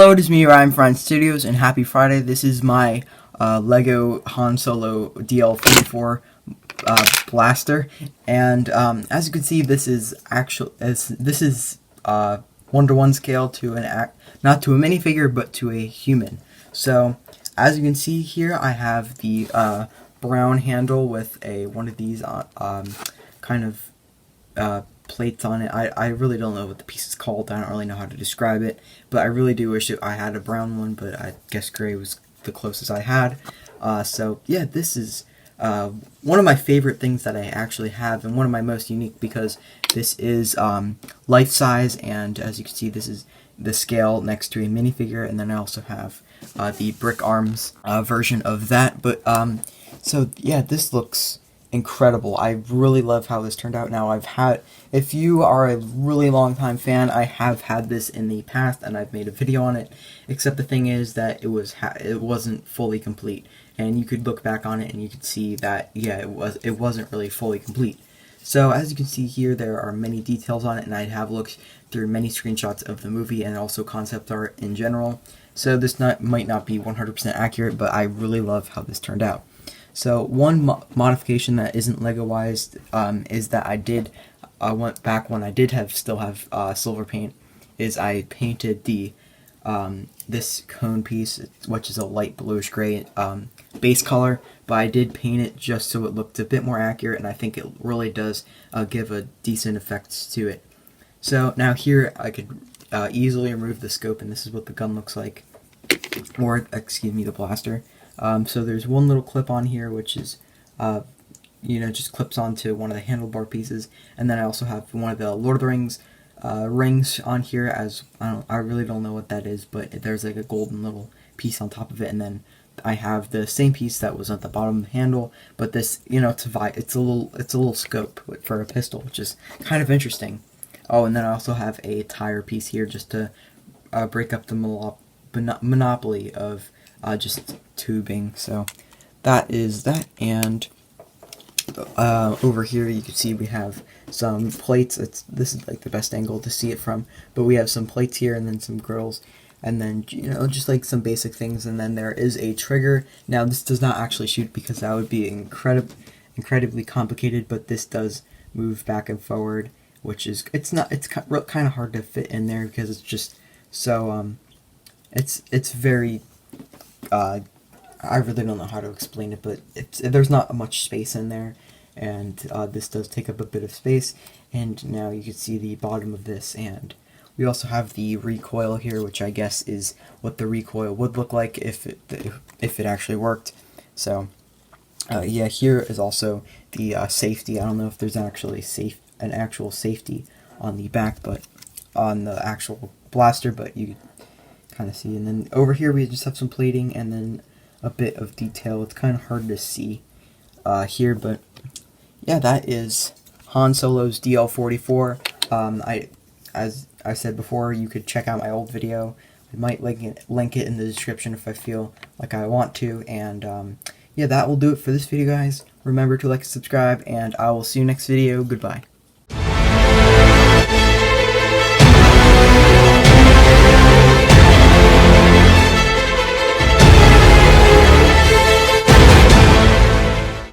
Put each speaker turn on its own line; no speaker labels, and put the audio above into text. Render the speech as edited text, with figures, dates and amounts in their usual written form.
Hello, it is me, Ryan from Studios, and happy Friday. This is my Lego Han Solo DL-44 blaster, and as you can see, this is this is 1-to-1 scale to not to a minifigure, but to a human. So, as you can see here, I have the brown handle with one of these kind of plates on it. I really don't know what the piece is called. I don't really know how to describe it, but I really do wish I had a brown one, but I guess gray was the closest I had. So yeah, this is one of my favorite things that I actually have, and one of my most unique, because this is life-size, and as you can see, this is the scale next to a minifigure, and then I also have the brick arms version of that. But so yeah, this looks incredible. I really love how this turned out. Now, if you are a really long time fan, I have had this in the past and I've made a video on it, except the thing is that it wasn't fully complete, and you could look back on it and you could see that, yeah, it wasn't really fully complete. So as you can see here, there are many details on it, and I have looked through many screenshots of the movie and also concept art in general. So this might not be 100% accurate, but I really love how this turned out. So one modification that isn't Lego-wise is that I went back when I still have silver paint, is I painted this cone piece, which is a light bluish gray base color, but I did paint it just so it looked a bit more accurate, and I think it really does give a decent effect to it. So now here I could easily remove the scope, and this is what the gun looks like, or excuse me, the blaster. So there's one little clip on here, which is, just clips onto one of the handlebar pieces, and then I also have one of the Lord of the Rings rings on here. As I really don't know what that is, but there's like a golden little piece on top of it, and then I have the same piece that was at the bottom of the handle, but this, it's a little scope for a pistol, which is kind of interesting. Oh, and then I also have a tire piece here just to break up the monopoly of just tubing. So that is that, and over here you can see we have some plates. This is like the best angle to see it from, but we have some plates here, and then some grills, and then just like some basic things, and then there is a trigger. Now this does not actually shoot, because that would be incredibly complicated, but this does move back and forward, which is it's kind of hard to fit in there, because it's just so it's very I really don't know how to explain it, but there's not much space in there, and this does take up a bit of space. And now you can see the bottom of this, and we also have the recoil here, which I guess is what the recoil would look like if it actually worked. So yeah, here is also the safety. I don't know if there's actually an actual safety on the back, but on the actual blaster, but you kind of see. And then over here we just have some plating, and then a bit of detail. It's kind of hard to see here, but yeah, that is Han Solo's DL-44. As I said before, you could check out my old video. I might link it in the description if I feel like I want to. And yeah, that will do it for this video, guys. Remember to like and subscribe, and I will see you next video. Goodbye.